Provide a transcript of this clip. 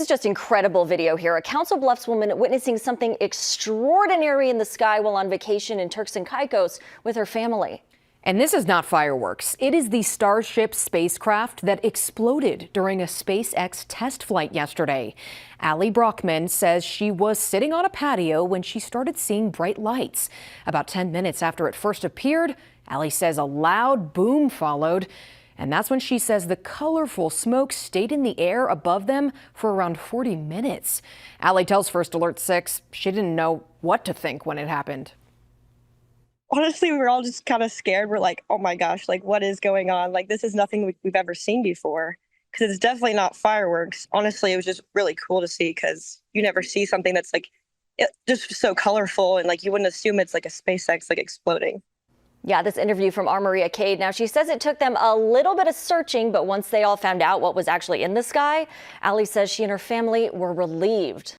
This is just incredible video here. A Council Bluffs woman witnessing something extraordinary in the sky while on vacation in Turks and Caicos with her family. And this is not fireworks. It is the Starship spacecraft that exploded during a SpaceX test flight yesterday. Allie Brockman says she was sitting on a patio when she started seeing bright lights. About 10 minutes after it first appeared, Allie says a loud boom followed. And that's when she says the colorful smoke stayed in the air above them for around 40 minutes. Allie tells First Alert 6 she didn't know what to think when it happened. Honestly, we were all just kind of scared. We're like, oh my gosh, like what is going on? Like this is nothing we've ever seen before, because it's definitely not fireworks. Honestly, it was just really cool to see, because you never see something that's like just so colorful, and like you wouldn't assume it's like a SpaceX like exploding. Yeah, this interview from our Maria Cade. Now, she says it took them a little bit of searching, but once they all found out what was actually in the sky, Allie says she and her family were relieved.